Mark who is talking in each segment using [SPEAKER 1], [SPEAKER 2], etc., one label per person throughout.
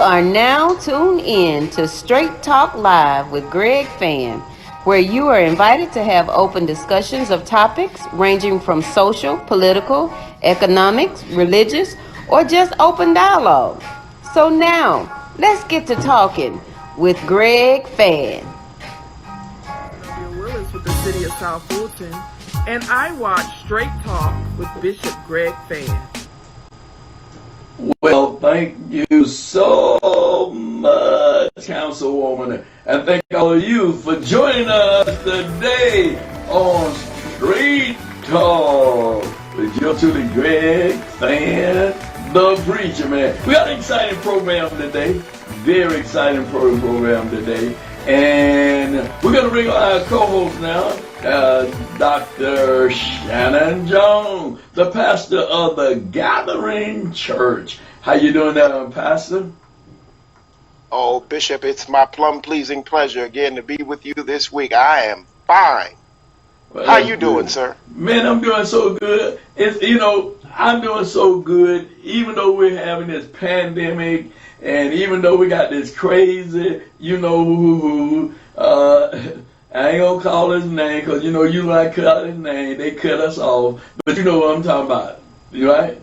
[SPEAKER 1] are now tuned in to Straight Talk Live with Greg Fann, where you are invited to have open discussions of topics ranging from social, political, economics, religious, or just open dialogue. So now, let's get to talking with Greg Fann.
[SPEAKER 2] Willis with the City of South Fulton, and I watch Straight Talk with Bishop Greg Fann.
[SPEAKER 3] Well, thank you so much, Councilwoman, and thank all of you for joining us today on Street Talk with your truly Greg Fann, the Preacherman. We got an exciting program today, very exciting program today, and we're going to bring on our co-host now, Dr. Shanan Jones, the pastor of the Gathering Church. How you doing there, Pastor?
[SPEAKER 4] Oh, Bishop, it's my plum-pleasing pleasure again to be with you this week. I am fine.
[SPEAKER 3] Well,
[SPEAKER 4] how you doing, sir?
[SPEAKER 3] Man, I'm doing so good. I'm doing so good, even though we're having this pandemic, and even though we got this crazy, I ain't gonna call his name because you like cut out his name. They cut us off, but you know what I'm talking about, right?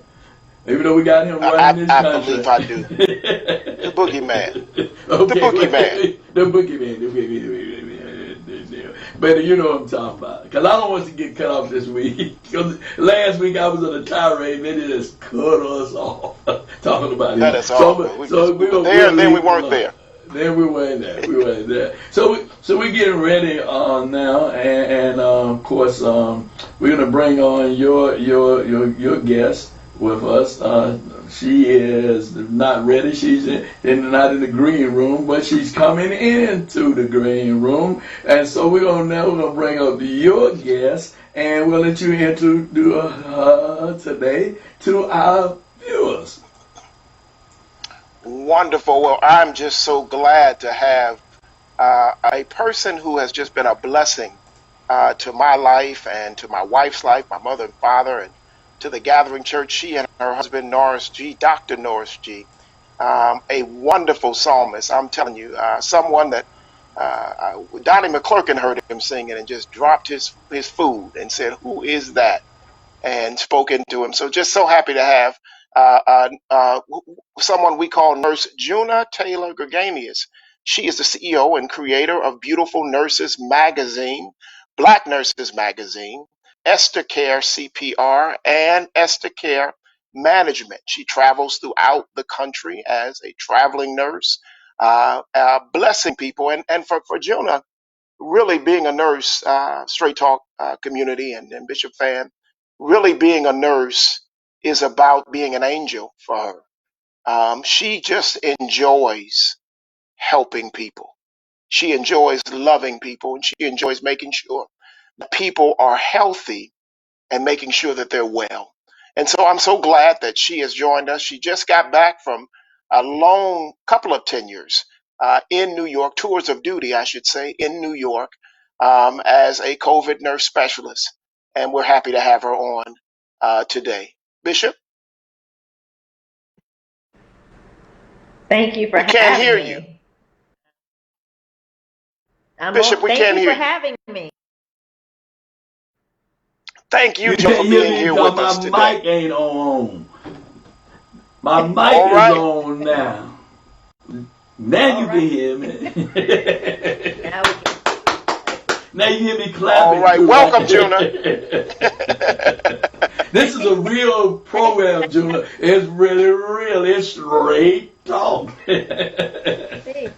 [SPEAKER 3] Even though we got him running this country.
[SPEAKER 4] I believe I do. The boogeyman.
[SPEAKER 3] Okay,
[SPEAKER 4] the boogeyman.
[SPEAKER 3] The boogeyman. But you know what I'm talking about. Because I don't want to get cut off this week. Because last week I was on a tirade and they just cut us off talking about it.
[SPEAKER 4] That is awful.
[SPEAKER 3] So
[SPEAKER 4] we were there and then we weren't there.
[SPEAKER 3] Then we weren't there. So we're getting ready now, and of course we're gonna bring on your guest with us. She is not ready. She's not in the green room, but she's coming into the green room, and so we're gonna bring up your guest, and we'll let you introduce her today to our viewers.
[SPEAKER 4] Wonderful. Well, I'm just so glad to have a person who has just been a blessing to my life and to my wife's life, my mother and father, and to the Gathering Church. She and her husband, Norris G., Dr. Norris G., a wonderful psalmist. I'm telling you, someone that Donnie McClurkin heard him singing and just dropped his food and said, "Who is that?" and spoke into him. So just so happy to have someone we call Nurse Juna Taylor Gregamius. She is the CEO and creator of Beautiful Nurses Magazine, Black Nurses Magazine, Esther Care CPR, and Esther Care Management. She travels throughout the country as a traveling nurse, blessing people. And for Juna, really being a nurse, Straight Talk community and Bishop Fann, really being a nurse is about being an angel for her. She just enjoys helping people. She enjoys loving people, and she enjoys making sure that people are healthy and making sure that they're well. And so I'm so glad that she has joined us. She just got back from a long couple of tenures in New York, tours of duty, I should say, in New York as a COVID nurse specialist. And we're happy to have her on today. Bishop?
[SPEAKER 5] Thank you for
[SPEAKER 4] we can't
[SPEAKER 5] having
[SPEAKER 4] hear
[SPEAKER 5] me.
[SPEAKER 4] you. Bishop, we can't hear you.
[SPEAKER 5] Thank you for having me.
[SPEAKER 4] Thank you, Joe, for being here with us today.
[SPEAKER 3] My mic ain't on. My mic is on now. Now you can hear me. Now you hear me clapping.
[SPEAKER 4] All right, welcome, Juna.
[SPEAKER 3] This is a real program, Juna. It's really real. It's straight talk.
[SPEAKER 5] Thank you.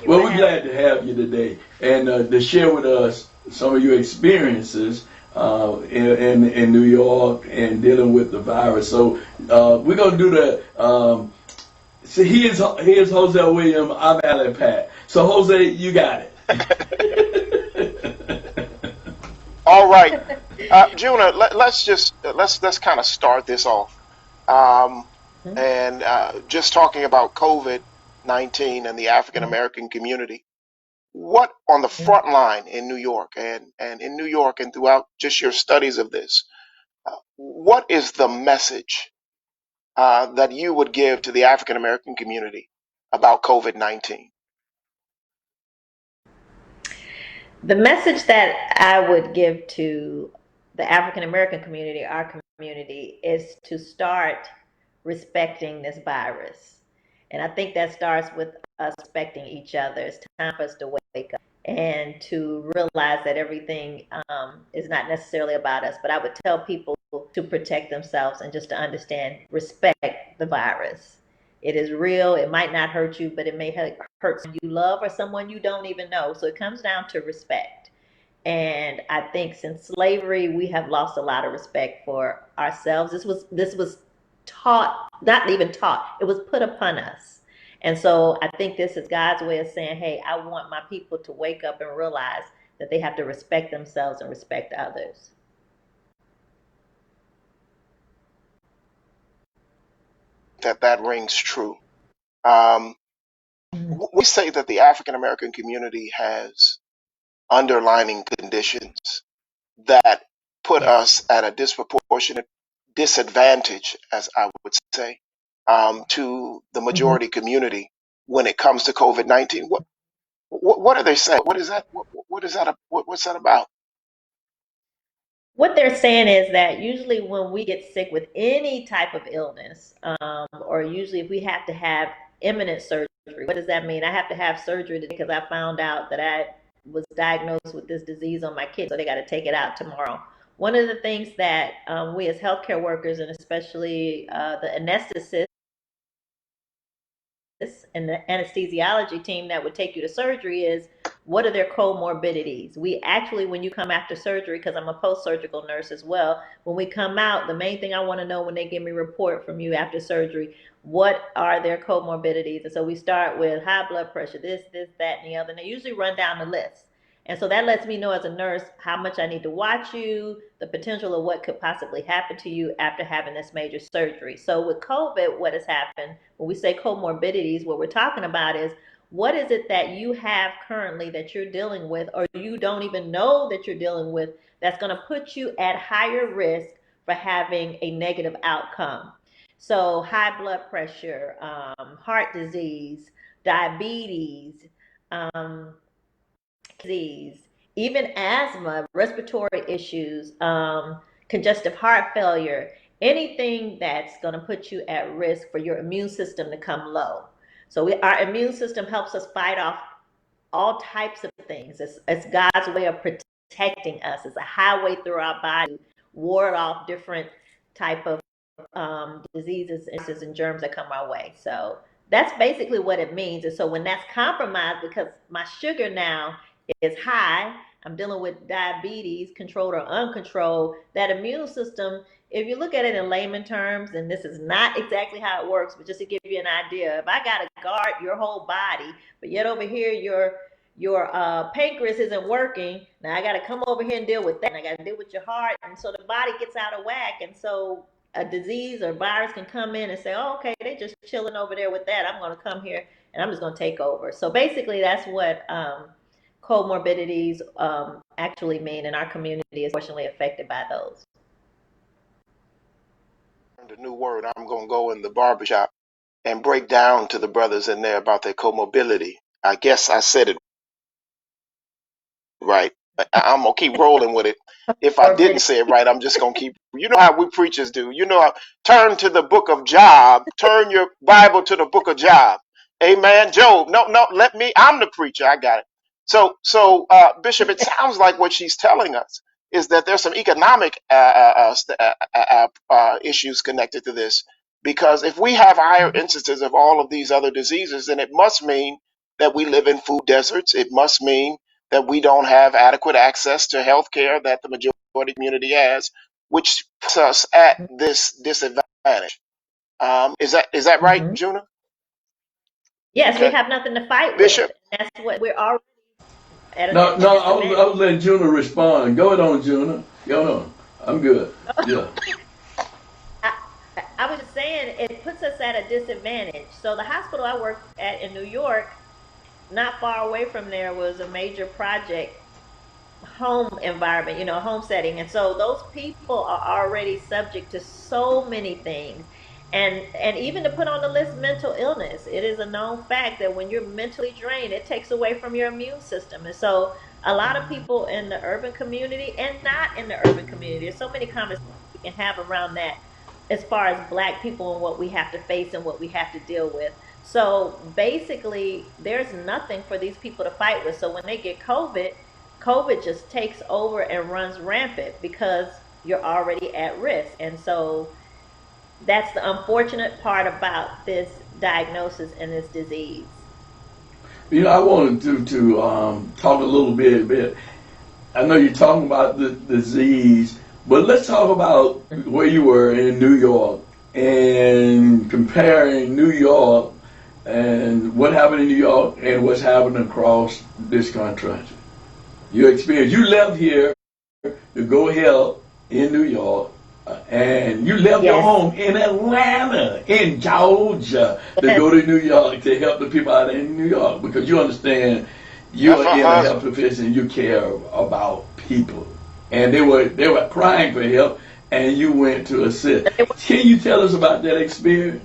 [SPEAKER 3] Well, we're glad to have you today and to share with us some of your experiences in New York and dealing with the virus. So we're gonna do the. So here's Jose William. I'm Alan Pat. So Jose, you got it.
[SPEAKER 4] All right, Juna. Let's kind of start this off, and just talking about COVID-19 and the African American community. What on the front line in New York and in New York and throughout just your studies of this, what is the message that you would give to the African American community about COVID-19?
[SPEAKER 5] The message that I would give to the African American community, our community, is to start respecting this virus. And I think that starts with us respecting each other. It's time for us to wake up and to realize that everything is not necessarily about us. But I would tell people to protect themselves and just to understand, respect the virus. It is real. It might not hurt you, but it may hurt someone you love or someone you don't even know. So it comes down to respect. And I think since slavery, we have lost a lot of respect for ourselves. This was taught, not even taught, it was put upon us. And so I think this is God's way of saying, hey, I want my people to wake up and realize that they have to respect themselves and respect others.
[SPEAKER 4] That rings true. We say that the African American community has underlying conditions that put
[SPEAKER 5] Yes.
[SPEAKER 4] us at a disproportionate disadvantage, as I would say, to the majority community when it comes to COVID-19. What are they saying? What is that? What's that about?
[SPEAKER 5] What they're saying is that usually when we get sick with any type of illness, or usually if we have to have imminent surgery, what does that mean? I have to have surgery today because I found out that I was diagnosed with this disease on my kidney, so they got to take it out tomorrow. One of the things that we as healthcare workers, and especially the anesthetists and the anesthesiology team that would take you to surgery, is what are their comorbidities? We actually, when you come after surgery, because I'm a post-surgical nurse as well, when we come out, the main thing I want to know when they give me a report from you after surgery, what are their comorbidities? And so we start with high blood pressure, this, that, and the other. And they usually run down the list. And so that lets me know as a nurse how much I need to watch you, the potential of what could possibly happen to you after having this major surgery. So with COVID, what has happened, when we say comorbidities, what we're talking about is what is it that you have currently that you're dealing with, or you don't even know that you're dealing with, that's going to put you at higher risk for having a negative outcome. So high blood pressure, heart disease, diabetes, um, disease, even asthma, respiratory issues, congestive heart failure, anything that's going to put you at risk for your immune system to come low. So our immune system helps us fight off all types of things. It's God's way of protecting us. It's a highway through our body, ward off different type of diseases and germs that come our way. So that's basically what it means. And so when that's compromised, because my sugar now is high, I'm dealing with diabetes, controlled or uncontrolled, that immune system, if you look at it in layman terms, and this is not exactly how it works, but just to give you an idea, if I got to guard your whole body, but yet over here your pancreas isn't working, now I got to come over here and deal with that, and I got to deal with your heart, and so the body gets out of whack, and so a disease or virus can come in and say, oh, okay, they're just chilling over there with that. I'm going to come here and I'm just going to take over. So basically, that's what comorbidities actually mean, and our community is fortunately affected by those.
[SPEAKER 4] The new word, I'm going to go in the barbershop and break down to the brothers in there about their comorbidity. I guess I said it right. I'm going to keep rolling with it. If I didn't say it right, I'm just going to keep. You know how we preachers do. You know, turn to the book of Job. Turn your Bible to the book of Job. Amen. Job. No, let me. I'm the preacher. I got it. So, Bishop, it sounds like what she's telling us is that there's some economic issues connected to this. Because if we have higher instances of all of these other diseases, then it must mean that we live in food deserts. It must mean that we don't have adequate access to health care that the majority community has, which puts us at this disadvantage. Is that right, Juna?
[SPEAKER 5] Yes,
[SPEAKER 4] Okay.
[SPEAKER 5] we have nothing to fight
[SPEAKER 4] Bishop?
[SPEAKER 5] with. That's what we're already at.
[SPEAKER 3] No, I was letting Juna respond. Go ahead on, Juna. Go on. I'm good. Yeah.
[SPEAKER 5] I was just saying it puts us at a disadvantage. So the hospital I worked at in New York, not far away from there, was a major project home environment, home setting. And so those people are already subject to so many things. And even to put on the list mental illness, it is a known fact that when you're mentally drained, it takes away from your immune system. And so a lot of people in the urban community and not in the urban community, there's so many conversations we can have around that as far as Black people and what we have to face and what we have to deal with. So basically, there's nothing for these people to fight with. So when they get COVID, COVID just takes over and runs rampant because you're already at risk. And so that's the unfortunate part about this diagnosis and this disease.
[SPEAKER 3] I wanted to talk a little bit. I know you're talking about the disease, but let's talk about where you were in New York and comparing New York and what happened in New York and what's happening across this country. Your experience. You left here to go help in New York, and you left your home in Atlanta, in Georgia, to go to New York to help the people out in New York, because you understand you're in a health profession, you care about people, and they were crying for help, and you went to assist. Can you tell us about that experience?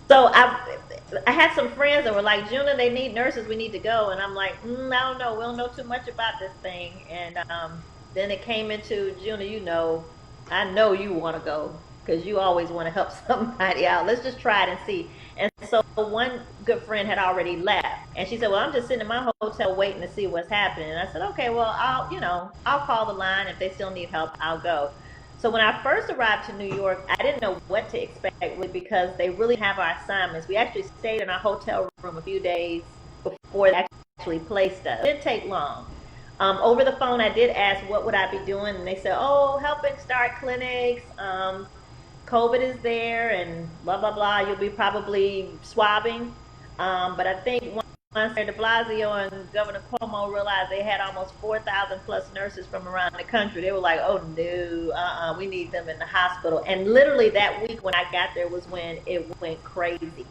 [SPEAKER 5] So I had some friends that were like, Juna, they need nurses, we need to go. And I'm like, I don't know, we don't know too much about this thing. And then it came into, Juna, I know you want to go because you always want to help somebody out. Let's just try it and see. And so one good friend had already left, and she said, well, I'm just sitting in my hotel waiting to see what's happening. And I said, okay, well, I'll call the line. If they still need help, I'll go. So when I first arrived to New York, I didn't know what to expect because they really have our assignments. We actually stayed in our hotel room a few days before they actually placed us. It didn't take long. Over the phone, I did ask what would I be doing, and they said, "Oh, helping start clinics. COVID is there, and blah blah blah. You'll be probably swabbing." But I think once De Blasio and Governor Cuomo realized they had almost 4,000 plus nurses from around the country, they were like, "Oh no, we need them in the hospital." And literally that week when I got there was when it went crazy.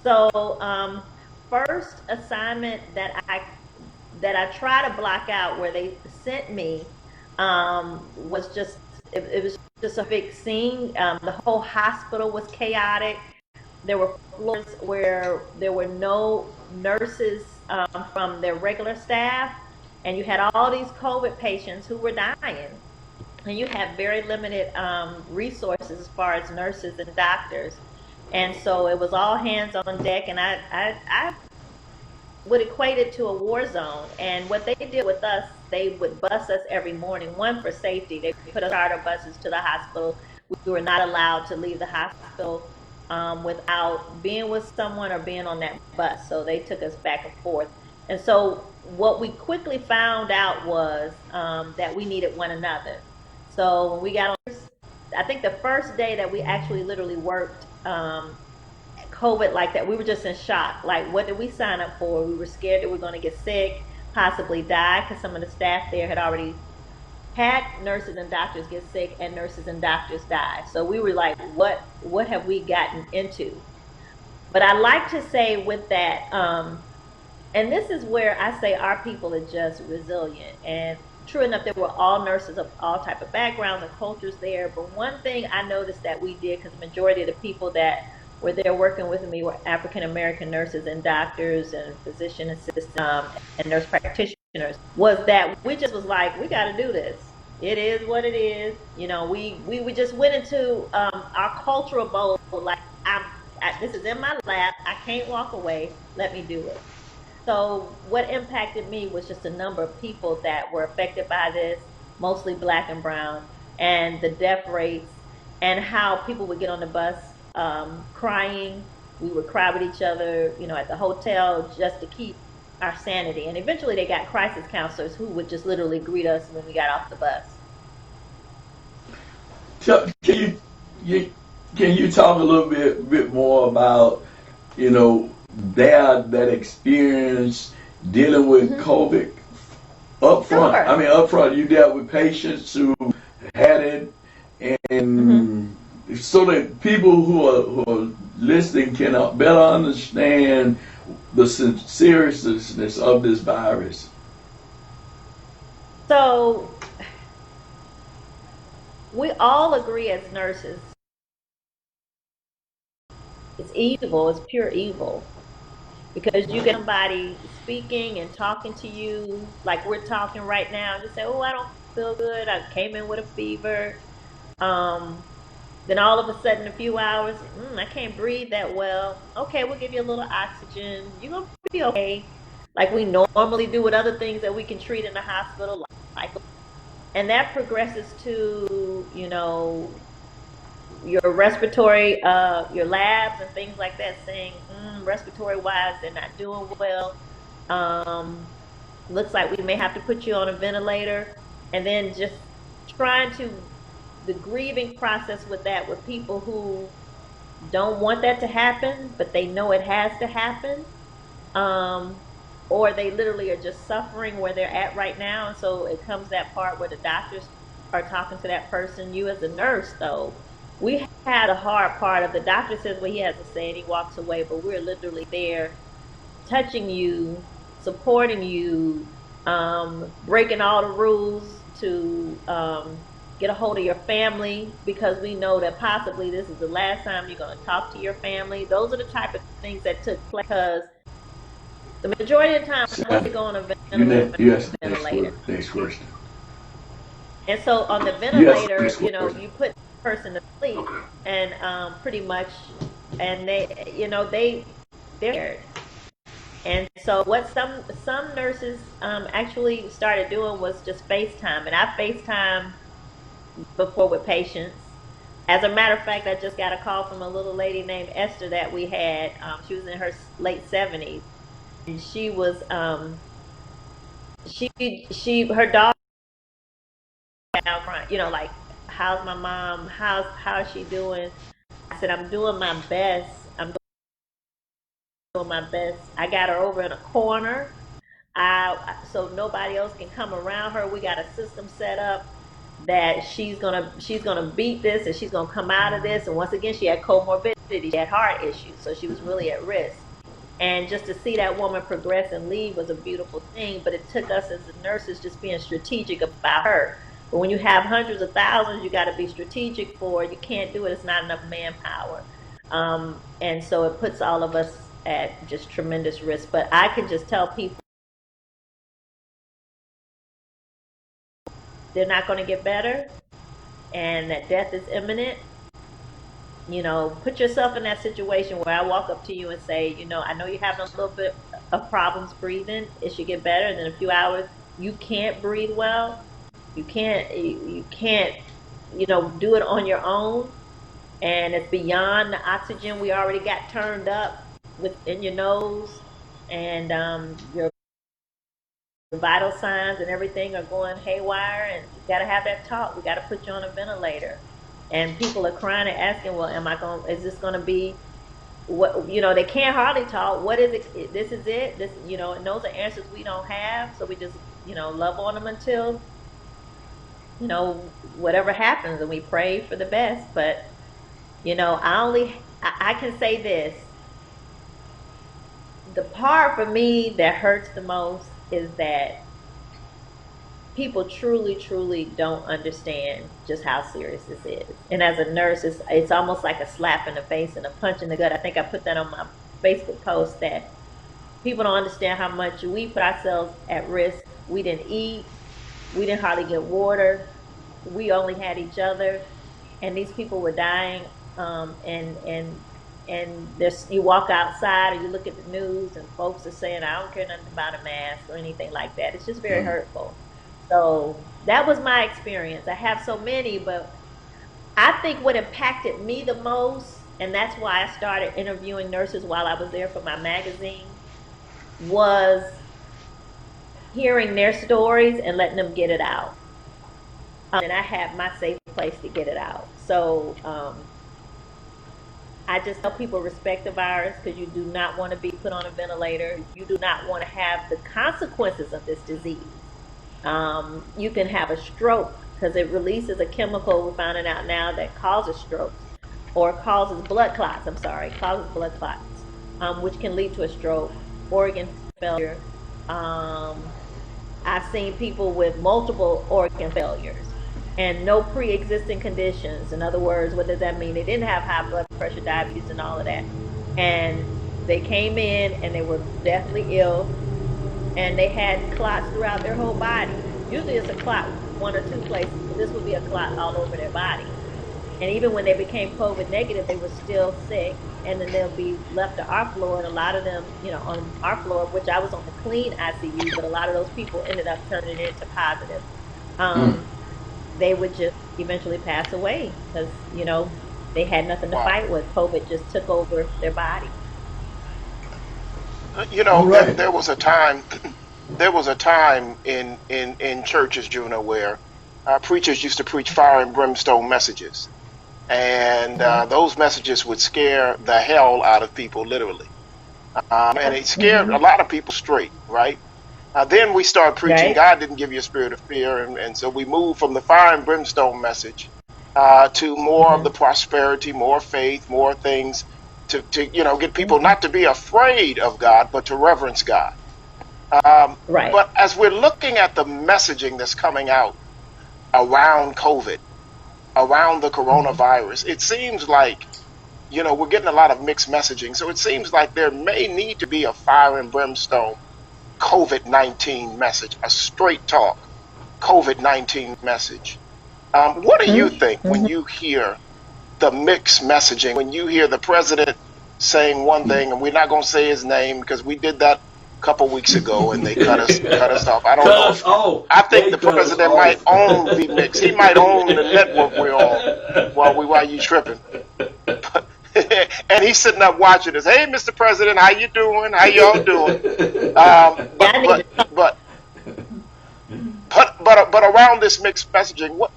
[SPEAKER 5] So first assignment that I try to block out where they sent me was just it was just a big scene. The whole hospital was chaotic. There were floors where there were no nurses from their regular staff, and you had all these COVID patients who were dying, and you had very limited resources as far as nurses and doctors, and so it was all hands on deck. And I would equate it to a war zone. And what they did with us, they would bus us every morning, one for safety. They put us charter buses to the hospital. We were not allowed to leave the hospital without being with someone or being on that bus. So they took us back and forth. And so what we quickly found out was that we needed one another. So when we got on, I think the first day that we actually literally worked COVID like that, we were just in shock. Like, what did we sign up for? We were scared that we were going to get sick, possibly die, because some of the staff there had already had nurses and doctors get sick and nurses and doctors die. So we were like, what have we gotten into? But I like to say with that, and this is where I say our people are just resilient. And true enough, there were all nurses of all type of backgrounds and cultures there. But one thing I noticed that we did, because the majority of the people that were there working with me were African American nurses and doctors and physician assistants and nurse practitioners, was that we just was like, we got to do this. It is what it is. We just went into our cultural bowl like, this is in my lap. I can't walk away. Let me do it. So what impacted me was just a number of people that were affected by this, mostly Black and brown, and the death rates, and how people would get on the bus crying. We would cry with each other, at the hotel, just to keep our sanity. And eventually they got crisis counselors who would just literally greet us when we got off the bus.
[SPEAKER 3] Can you talk a little bit more about, that experience dealing with COVID up front?
[SPEAKER 5] Sure.
[SPEAKER 3] I mean, up front, you dealt with patients who had it, and so that people who are listening can better understand the seriousness of this virus.
[SPEAKER 5] So we all agree as nurses it's evil. It's pure evil. Because you get somebody speaking and talking to you like we're talking right now, and you say, "Oh, I don't feel good. I came in with a fever." Um, then all of a sudden, a few hours, I can't breathe that well. Okay, we'll give you a little oxygen. You're gonna be okay, like we normally do with other things that we can treat in the hospital, like, and that progresses to your respiratory, your labs and things like that, saying respiratory wise they're not doing well. Um, Looks like we may have to put you on a ventilator, and then just trying to the grieving process with that, with people who don't want that to happen, but they know it has to happen. Um, or they literally are just suffering where they're at right now. And so it comes that part where the doctors are talking to that person. You as a nurse, though, we had a hard part of the doctor says what he has to say and he walks away, but we're literally there touching you, supporting you, breaking all the rules to get a hold of your family because we know that possibly this is the last time you're going to talk to your family. Those are the type of things that took place because the majority of the time once they go on a
[SPEAKER 3] You ask the
[SPEAKER 5] ventilator.
[SPEAKER 3] next question.
[SPEAKER 5] And so on the
[SPEAKER 3] Yes,
[SPEAKER 5] ventilator,
[SPEAKER 3] next question.
[SPEAKER 5] you put the person to sleep
[SPEAKER 3] Okay.
[SPEAKER 5] and pretty much, and they're scared. And so what some nurses actually started doing was just FaceTime. And I FaceTime before with patients. As a matter of fact, I just got a call from a little lady named Esther that we had. She was in her late 70s, and she was her daughter down front, like, how's my mom? How's she doing? I said, I'm doing my best. I'm doing my best. I got her over in a corner. So nobody else can come around her. We got a system set up that she's gonna beat this and she's gonna come out of this. And once again, she had comorbidity, she had heart issues, so she was really at risk. And just to see that woman progress and leave was a beautiful thing. But it took us as nurses just being strategic about her. But when you have hundreds of thousands, you got to be strategic for. You can't do it. It's not enough manpower. And so it puts all of us at just tremendous risk. But I can just tell people they're not going to get better and that death is imminent. Put yourself in that situation where I walk up to you and say, I know you're having a little bit of problems breathing. It should get better. And then a few hours, you can't breathe well. You can't, do it on your own. And it's beyond the oxygen we already got turned up within your nose. And your vital signs and everything are going haywire, and you got to have that talk. We got to put you on a ventilator. And people are crying and asking, well, is this going to be what, they can't hardly talk. What is it? This is it. And those are answers we don't have. So we just, love on them until, whatever happens, and we pray for the best. But, I can say this. The part for me that hurts the most is that people truly, truly don't understand just how serious this is. And as a nurse, it's almost like a slap in the face and a punch in the gut. I think I put that on my Facebook post that people don't understand how much we put ourselves at risk. We didn't eat. We didn't hardly get water. We only had each other. And these people were dying. And you walk outside or you look at the news and folks are saying, I don't care nothing about a mask or anything like that. It's just very hurtful. So that was my experience. I have so many, but I think what impacted me the most, and that's why I started interviewing nurses while I was there for my magazine, was hearing their stories and letting them get it out. And I had my safe place to get it out. So I just tell people respect the virus because you do not want to be put on a ventilator. You do not want to have the consequences of this disease. You can have a stroke because it releases a chemical, we're finding out now, that causes strokes or causes blood clots. Causes blood clots, which can lead to a stroke, organ failure. I've seen people with multiple organ failures and no pre-existing conditions. In other words, what does that mean? They didn't have high blood pressure, diabetes, and all of that. and they came in and they were deathly ill, and they had clots throughout their whole body. Usually it's a clot one or two places, but this would be a clot all over their body. And even when they became COVID negative, they were still sick. And then they'll be left to our floor. And a lot of them, on our floor, which I was on the clean ICU, but a lot of those people ended up turning into positive. They would just eventually pass away because, they had nothing to
[SPEAKER 4] Wow.
[SPEAKER 5] fight with. COVID just took over their body.
[SPEAKER 3] Right.
[SPEAKER 4] There was a time. There was a time in churches, Juna, where preachers used to preach fire and brimstone messages, and those messages would scare the hell out of people, literally, and it scared a lot of people straight, right? Then we started preaching,
[SPEAKER 5] Right?
[SPEAKER 4] God didn't give you a spirit of fear, and so we moved from the fire and brimstone message to more of the prosperity, more faith, more things to get people not to be afraid of God, but to reverence God.
[SPEAKER 5] Right.
[SPEAKER 4] But as we're looking at the messaging that's coming out around COVID, around the coronavirus, it seems like, we're getting a lot of mixed messaging. So it seems like there may need to be a fire and brimstone COVID-19 message, a straight talk COVID-19 message. What do you think when you hear the mixed messaging, when you hear the president saying one thing, and we're not going to say his name because we did that a couple weeks ago and they cut us off. I don't
[SPEAKER 3] Cut
[SPEAKER 4] know
[SPEAKER 3] us
[SPEAKER 4] if
[SPEAKER 3] off.
[SPEAKER 4] I think
[SPEAKER 3] They
[SPEAKER 4] the
[SPEAKER 3] cut us
[SPEAKER 4] president might
[SPEAKER 3] off.
[SPEAKER 4] own VMix. He might own the network we're on while you tripping. And he's sitting up watching us. Hey, Mr. President, how you doing? How y'all doing?
[SPEAKER 5] Yeah, I need to talk.
[SPEAKER 4] But but around this mixed messaging, what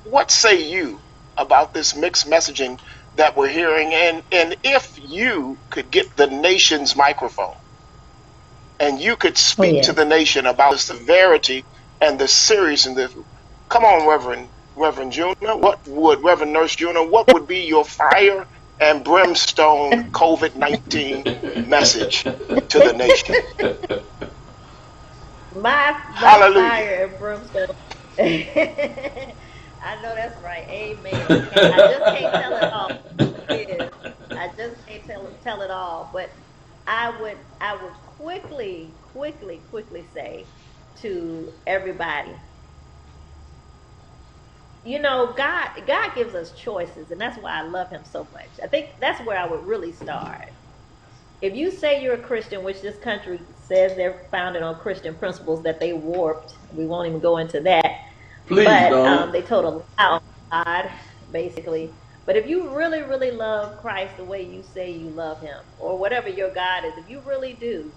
[SPEAKER 4] what say you about this mixed messaging that we're hearing? And if you could get the nation's microphone and you could
[SPEAKER 5] Oh,
[SPEAKER 4] speak to
[SPEAKER 5] yes.
[SPEAKER 4] the nation about the severity and the seriousness, come on, Reverend Juna, Reverend Nurse Juna, what would be your fire and brimstone COVID-19 message to the nation?
[SPEAKER 5] My
[SPEAKER 4] Hallelujah.
[SPEAKER 5] fire and brimstone. I know that's right. Amen. I just can't tell it all. It is. I just can't tell it all. But I would quickly say to everybody, God gives us choices, and that's why I love him so much. I think that's where I would really start. If you say you're a Christian, which this country says they're founded on Christian principles that they warped, we won't even go into that.
[SPEAKER 3] Please
[SPEAKER 5] But
[SPEAKER 3] don't.
[SPEAKER 5] they told a lie on God, basically. But if you really, really love Christ the way you say you love him, or whatever your God is, if you really do,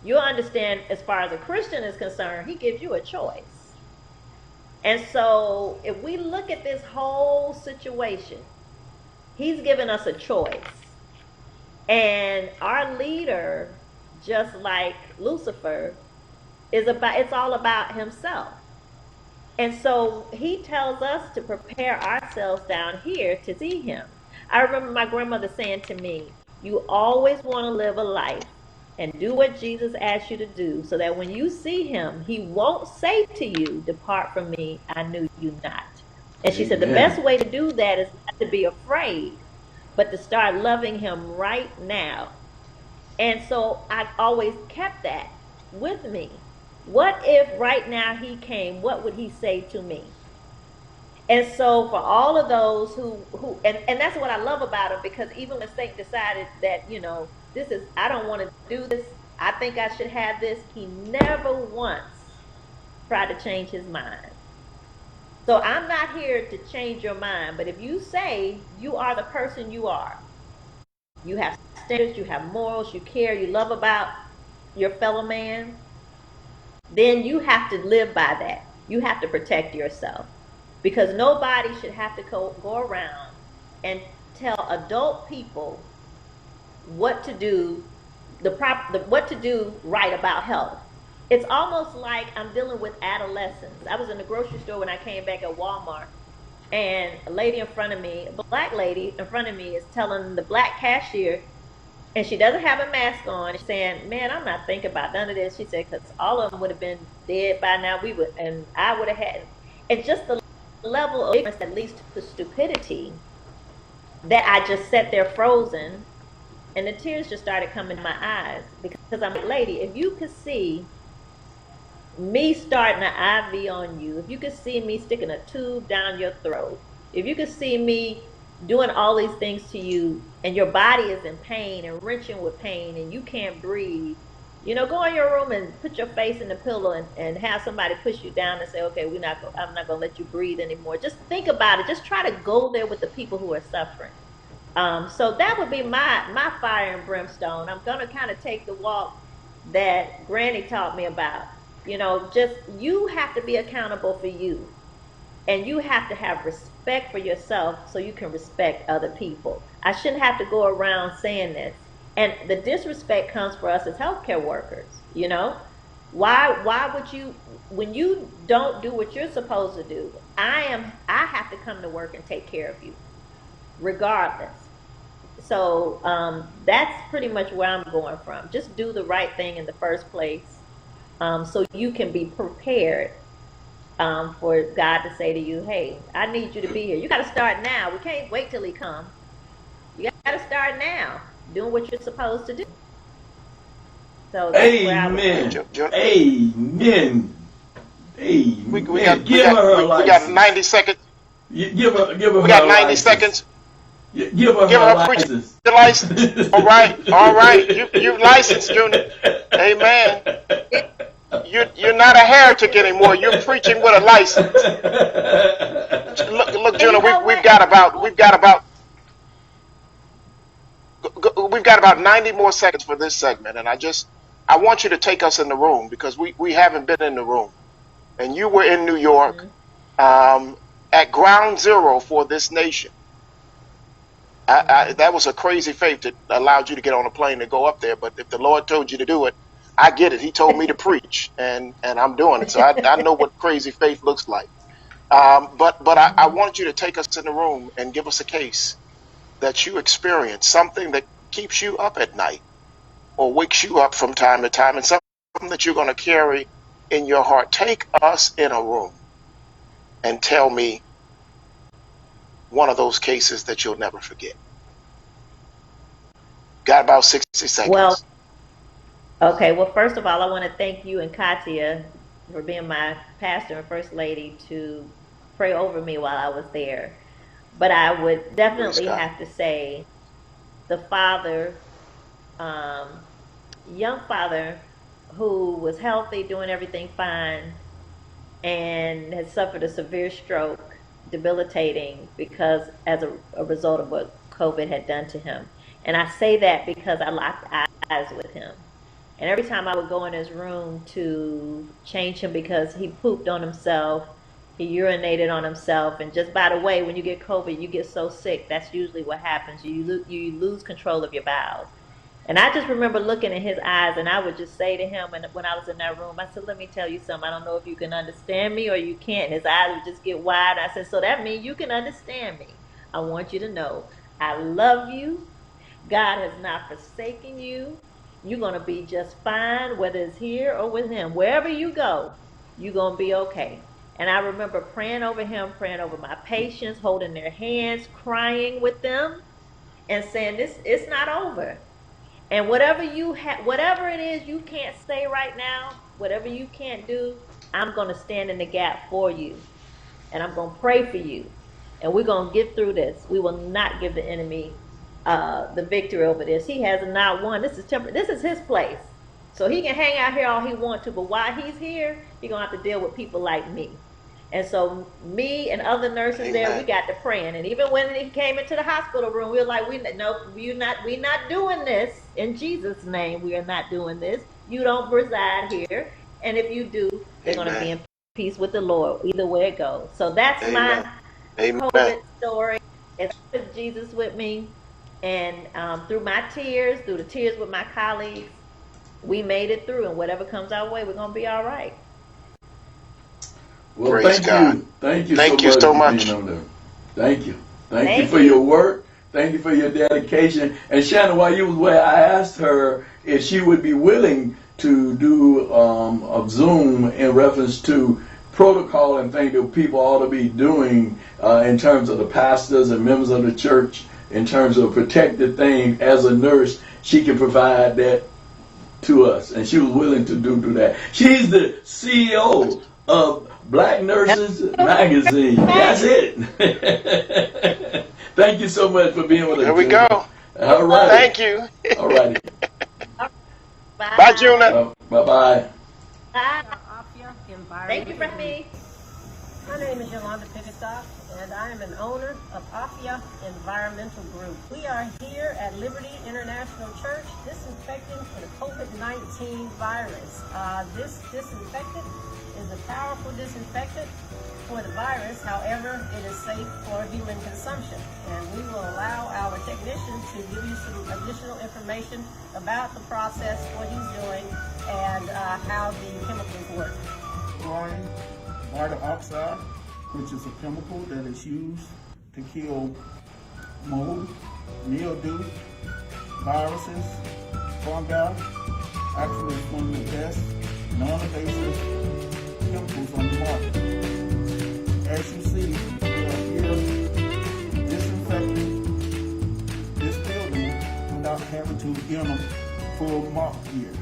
[SPEAKER 5] you'll understand as far as a Christian is concerned, he gives you a choice. And so if we look at this whole situation, he's given us a choice. And our leader, just like Lucifer, it's all about himself. And so he tells us to prepare ourselves down here to see him. I remember my grandmother saying to me, you always want to live a life and do what Jesus asked you to do so that when you see him, he won't say to you, depart from me, I knew you not. And she said the best
[SPEAKER 3] Amen.
[SPEAKER 5] way to do that is not to be afraid, but to start loving him right now. And so I always kept that with me. What if right now he came? What would he say to me? And so for all of those and that's what I love about him, because even when Satan decided that, this is, I don't want to do this, I think I should have this, he never once tried to change his mind. So I'm not here to change your mind, but if you say you are the person you are, you have standards, you have morals, you care, you love about your fellow man, then you have to live by that. You have to protect yourself, because nobody should have to go around and tell adult people what to do, what to do right about health. It's almost like I'm dealing with adolescents. I was in the grocery store when I came back at Walmart, and a lady in front of me, a black lady in front of me, is telling the black cashier, and she doesn't have a mask on. She's saying, "Man, I'm not thinking about none of this." She said, "Because all of them would have been dead by now. We would, and I would have had." And just the level of ignorance that leads to stupidity, that I just sat there frozen. and the tears just started coming to my eyes because I'm like, lady, if you could see me starting an IV on you, if you could see me sticking a tube down your throat, if you could see me doing all these things to you and your body is in pain and wrenching with pain and you can't breathe, go in your room and put your face in the pillow and have somebody push you down and say, okay, I'm not going to let you breathe anymore. Just think about it. Just try to go there with the people who are suffering. So that would be my fire and brimstone. I'm going to kind of take the walk that Granny taught me about. Just you have to be accountable for you. And you have to have respect for yourself so you can respect other people. I shouldn't have to go around saying this. And the disrespect comes for us as healthcare workers, Why would you, when you don't do what you're supposed to do, I have to come to work and take care of you, regardless. So that's pretty much where I'm going from. Just do the right thing in the first place, so you can be prepared for God to say to you, hey, I need you to be here. You got to start now. We can't wait till he comes. You got to start now, doing what you're supposed to do. So that's
[SPEAKER 3] Amen. Amen. Amen.
[SPEAKER 4] We got 90 seconds.
[SPEAKER 3] Give her
[SPEAKER 4] we got 90
[SPEAKER 3] license.
[SPEAKER 4] Seconds.
[SPEAKER 3] Give her license.
[SPEAKER 4] The license. All right. You licensed, Junior. Amen. You're not a heretic anymore. You're preaching with a license. Look, Junior. We've got about 90 more seconds for this segment, and I want you to take us in the room because we haven't been in the room, and you were in New York, at ground zero for this nation. That was a crazy faith that allowed you to get on a plane and go up there. But if the Lord told you to do it, I get it. He told me to preach, and I'm doing it. So I know what crazy faith looks like. But I want you to take us in the room and give us a case that you experience, something that keeps you up at night or wakes you up from time to time, and something that you're going to carry in your heart. Take us in a room and tell me one of those cases that you'll never forget. Got about 60 seconds.
[SPEAKER 5] Well, okay. Well, first of all, I want to thank you and Katia for being my pastor and first lady to pray over me while I was there. But I would definitely have to say the father, young father who was healthy, doing everything fine, and had suffered a severe stroke, debilitating, because as a result of what COVID had done to him. And I say that because I locked eyes with him. And every time I would go in his room to change him because he pooped on himself, he urinated on himself. And just by the way, when you get COVID, you get so sick. That's usually what happens. You lose control of your bowels. And I just remember looking in his eyes, and I would just say to him, and when I was in that room, I said, let me tell you something. I don't know if you can understand me or you can't. And his eyes would just get wide. I said, so that means you can understand me. I want you to know I love you. God has not forsaken you. You're going to be just fine, whether it's here or with him. Wherever you go, you're going to be okay. And I remember praying over him, praying over my patients, holding their hands, crying with them, and saying, it's not over. And whatever it is you can't say right now, whatever you can't do, I'm going to stand in the gap for you. And I'm going to pray for you. And we're going to get through this. We will not give the enemy the victory over this. He has not won. This is his place. So he can hang out here all he wants to, but while he's here, he's going to have to deal with people like me. And so me and other nurses
[SPEAKER 4] Amen.
[SPEAKER 5] There, we got to praying. And even when he came into the hospital room, we were like, we're not doing this. In Jesus' name, we are not doing this. You don't reside here. And if you do, they're going to be in peace with the Lord, either way it goes. So that's my COVID story. It's Jesus with me. And through my tears, through the tears with my colleagues, we made it through. And whatever comes our way, we're going to be all right.
[SPEAKER 3] Well,
[SPEAKER 4] Praise God.
[SPEAKER 3] Thank you so much. Thank you. Thank you for your work. Thank you for your dedication. And Shanan, while you was away, I asked her if she would be willing to do a Zoom in reference to protocol and things that people ought to be doing in terms of the pastors and members of the church in terms of protective things. As a nurse, she can provide that to us, and she was willing to do that. She's the CEO of Black Nurses Magazine. That's it. Thank you so much for being with us.
[SPEAKER 4] There we go.
[SPEAKER 3] All right.
[SPEAKER 4] Thank you.
[SPEAKER 3] All righty.
[SPEAKER 4] Bye, Juna.
[SPEAKER 3] Bye-bye.
[SPEAKER 5] Bye.
[SPEAKER 6] Afia
[SPEAKER 5] Thank you for
[SPEAKER 6] Environmental
[SPEAKER 5] me.
[SPEAKER 6] Group. My name is Yolanda Pickestock, and I am an owner of Afia Environmental Group. We are here at Liberty International Church disinfecting for the COVID-19 virus. This disinfectant is a powerful disinfectant for the virus. However, it is safe for human consumption. And we will allow our technician to give you some additional information about the process, what he's doing, and how the chemicals work.
[SPEAKER 7] Chlorine vinyl oxide, which is a chemical that is used to kill mold, mildew, viruses, fungi. Actually, it's one of the best non-invasive chemicals on the market. As you see, we are here disinfecting this building without having to get a full mop gear.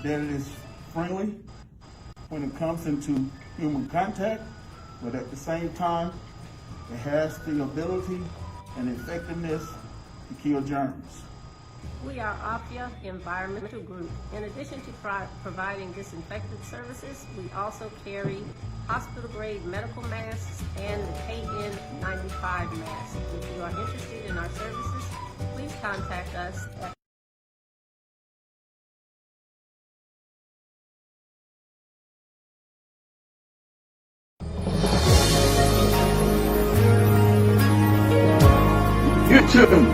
[SPEAKER 7] That it is friendly when it comes into human contact, but at the same time, it has the ability and effectiveness to kill germs.
[SPEAKER 6] We are Afia Environmental Group. In addition to providing disinfectant services, we also carry hospital-grade medical masks and the KN95 mask. If you are interested in our services, please contact us at
[SPEAKER 3] You tuned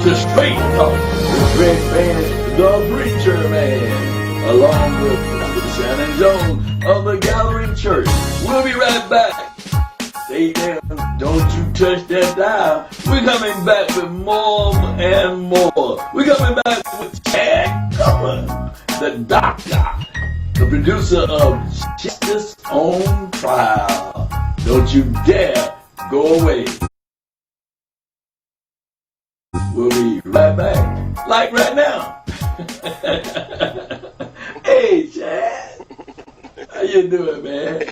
[SPEAKER 3] to Straight Talk with Greg Fann, the Preacherman, along with Mr. Shanan Jones of the Gathering Church. We'll be right back. Stay there. Don't you touch that dial. We're coming back with more and more. We're coming back with Chad Cutler, the doctor, the producer of Justice on Trial. Don't you dare go away. We'll be right back, like right now. Hey, Chad. How you doing, man?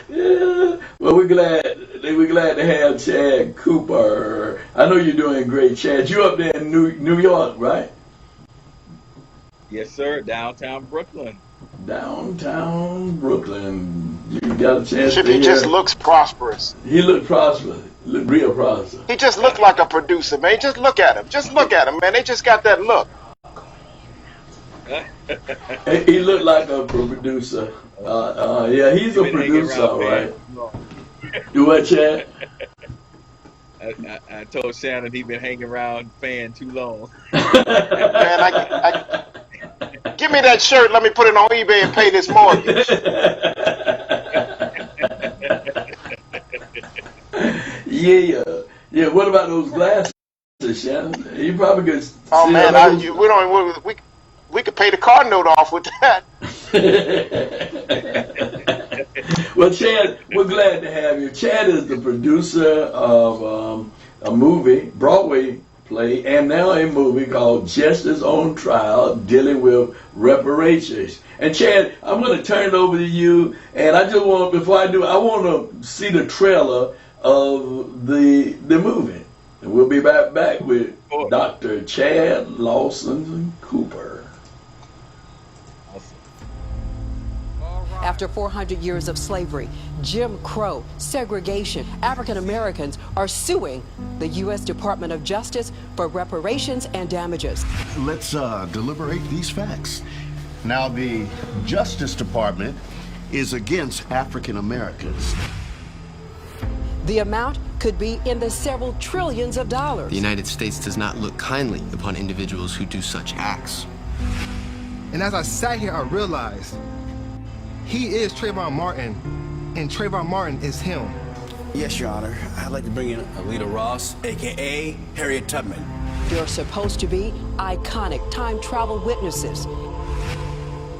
[SPEAKER 3] Yeah. Well, we're glad to have Chad Cooper. I know you're doing great, Chad. You up there in New York, right?
[SPEAKER 8] Yes, sir. Downtown Brooklyn.
[SPEAKER 3] Downtown Brooklyn. You got a chance
[SPEAKER 4] Bishop,
[SPEAKER 3] to
[SPEAKER 4] he
[SPEAKER 3] hear.
[SPEAKER 4] just looks prosperous.
[SPEAKER 3] He looked prosperous. He looked real prosperous.
[SPEAKER 4] He just looked like a producer, man. Just look at him. Just look at him, man. They just got that look.
[SPEAKER 3] He looked like a producer. Yeah, he's a producer, all right. Do what, Chad?
[SPEAKER 8] I told Shannon he been hanging around Fann too long.
[SPEAKER 4] Man, give me that shirt. Let me put it on eBay and pay this mortgage.
[SPEAKER 3] Yeah. What about those glasses, Shannon? You probably could.
[SPEAKER 4] Oh man, we could pay the car note off with that.
[SPEAKER 3] Well, Chad, we're glad to have you. Chad is the producer of a movie, Broadway play, and now a movie called Justice on Trial, dealing with reparations. And Chad, I'm going to turn it over to you. And I just want, before I do, I want to see the trailer of the movie. And we'll be right back with Dr. Chad Lawson Cooper.
[SPEAKER 9] After 400 years of slavery, Jim Crow, segregation, African Americans are suing the U.S. Department of Justice for reparations and damages.
[SPEAKER 10] Let's deliberate these facts. Now, the Justice Department is against African Americans.
[SPEAKER 9] The amount could be in the several trillions of dollars.
[SPEAKER 11] The United States does not look kindly upon individuals who do such acts.
[SPEAKER 12] And as I sat here, I realized he is Trayvon Martin, and Trayvon Martin is him.
[SPEAKER 13] Yes, Your Honor. I'd like to bring in Alita Ross, a.k.a. Harriet Tubman.
[SPEAKER 9] They're supposed to be iconic time travel witnesses.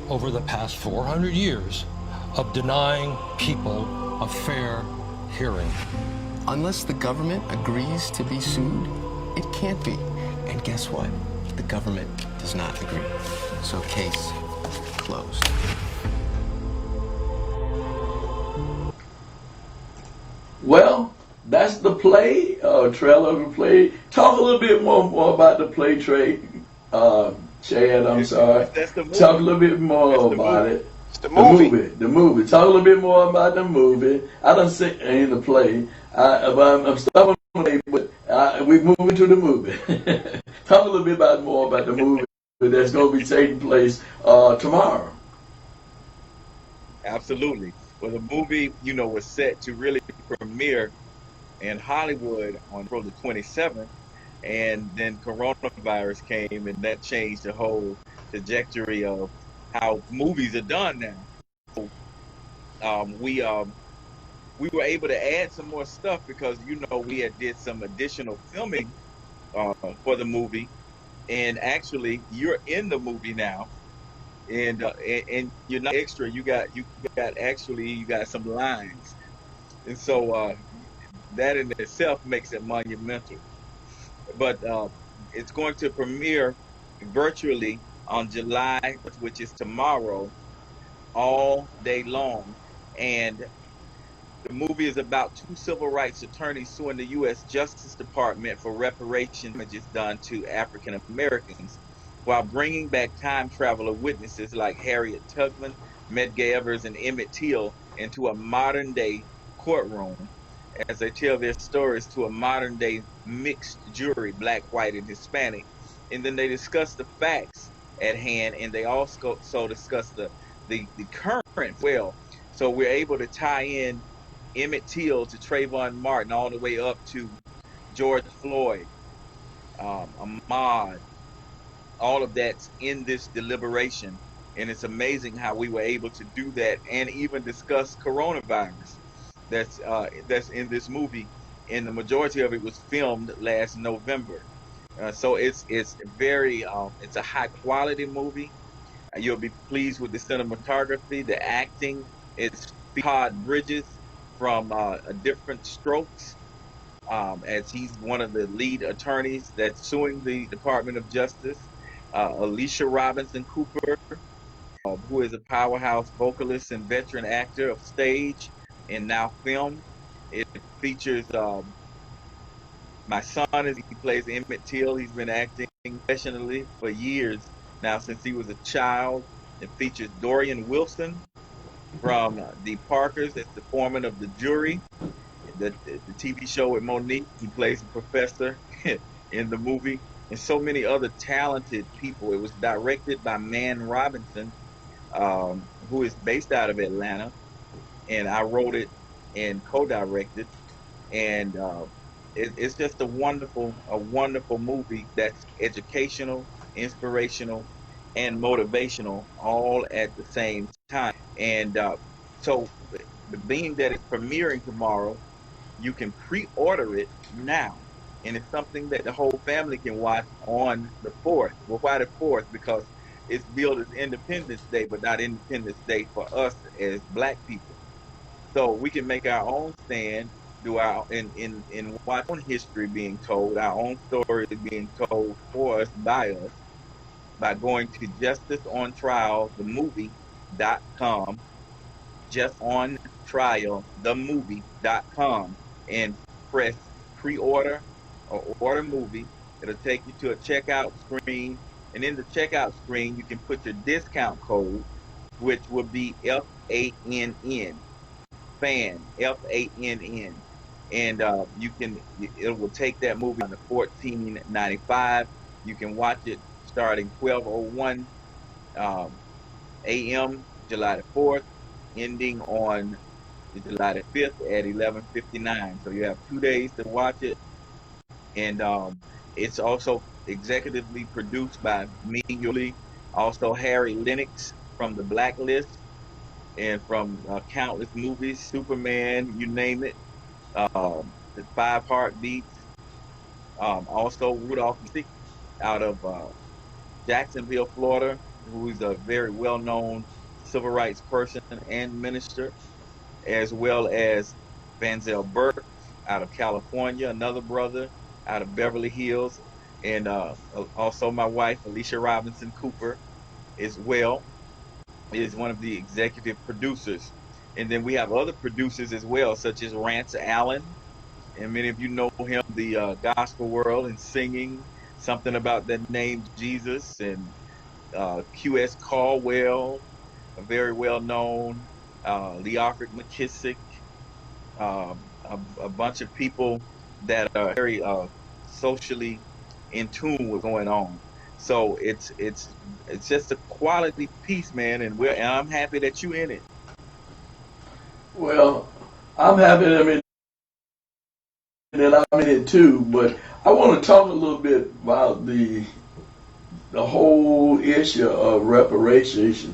[SPEAKER 14] Over the past 400 years of denying people a fair
[SPEAKER 11] hearing. Unless the government agrees to be sued, it can't be. And guess what? The government does not agree. So case closed.
[SPEAKER 3] Well, that's the play, trailer of the play. Talk a little bit more about the play, Trey. Chad, I'm sorry.
[SPEAKER 8] That's the movie.
[SPEAKER 3] Talk a little bit more about
[SPEAKER 8] movie.
[SPEAKER 3] it.
[SPEAKER 4] It's the movie.
[SPEAKER 3] The movie. Talk a little bit more about the movie. I don't see in the play. I'm stopping the play, but we moving to the movie. Talk a little bit more about the movie that's going to be taking place tomorrow.
[SPEAKER 8] Absolutely. Well, the movie, was set to really premiere in Hollywood on April the 27th, and then coronavirus came, and that changed the whole trajectory of how movies are done now. So, we were able to add some more stuff because we had did some additional filming for the movie, and actually you're in the movie now, and you're not extra. You got some lines, and so that in itself makes it monumental. But it's going to premiere virtually on July, which is tomorrow, all day long, and the movie is about two civil rights attorneys suing the U.S. Justice Department for reparation damages done to African Americans while bringing back time traveler witnesses like Harriet Tubman, Medgar Evers, and Emmett Till into a modern day courtroom as they tell their stories to a modern day mixed jury, black, white, and Hispanic. And then they discuss the facts at hand, and they also discuss the current well. So we're able to tie in Emmett Till to Trayvon Martin, all the way up to George Floyd, Ahmaud. All of that's in this deliberation, and it's amazing how we were able to do that and even discuss coronavirus. That's in this movie, and the majority of it was filmed last November. So it's very it's a high quality movie. You'll be pleased with the cinematography, the acting. It's Todd Bridges from A Different Strokes, as he's one of the lead attorneys that's suing the Department of Justice. Alicia Robinson Cooper, who is a powerhouse vocalist and veteran actor of stage and now film. It features my son as he plays Emmett Till. He's been acting professionally for years now since he was a child. It features Dorian Wilson from The Parkers as the foreman of the jury. The TV show with Monique, he plays a professor in the movie, and so many other talented people. It was directed by Man Robinson, who is based out of Atlanta, and I wrote it and co-directed, and it's just a wonderful movie that's educational, inspirational, and motivational all at the same time. And so, being that it's premiering tomorrow, you can pre-order it now, and it's something that the whole family can watch on the 4th. Well, why the 4th? Because it's billed as Independence Day, but not Independence Day for us as Black people. So we can make our own stand, do our in watch our own history being told, our own story being told for us by going to Justice on Trial, the movie.com, just on trial, themovie.com, and press pre-order or order movie. It'll take you to a checkout screen. And in the checkout screen, you can put your discount code, which will be FANN, Fann, FANN. And it will take that movie on the 14.95. You can watch it starting 12:01 a.m. July the 4th, ending on July the 5th at 11:59. So you have 2 days to watch it, and it's also executively produced by me, Yuli, also Harry Lennox from The Blacklist and from countless movies, Superman, you name it, the Five Heartbeats, also Rudolph Sick out of Jacksonville, Florida, who is a very well-known civil rights person and minister, as well as Vanzel Burke out of California, another brother out of Beverly Hills, and also my wife, Alicia Robinson Cooper, as well, is one of the executive producers. And then we have other producers as well, such as Rance Allen, and many of you know him, the gospel world and singing something about the name Jesus, and Q.S. Caldwell, a very well known, Leofric McKissick, a bunch of people that are very socially in tune with going on. So it's just a quality piece, man, and I'm happy that you in it.
[SPEAKER 3] Well, I'm happy that I'm in it too, but I want to talk a little bit about the whole issue of reparations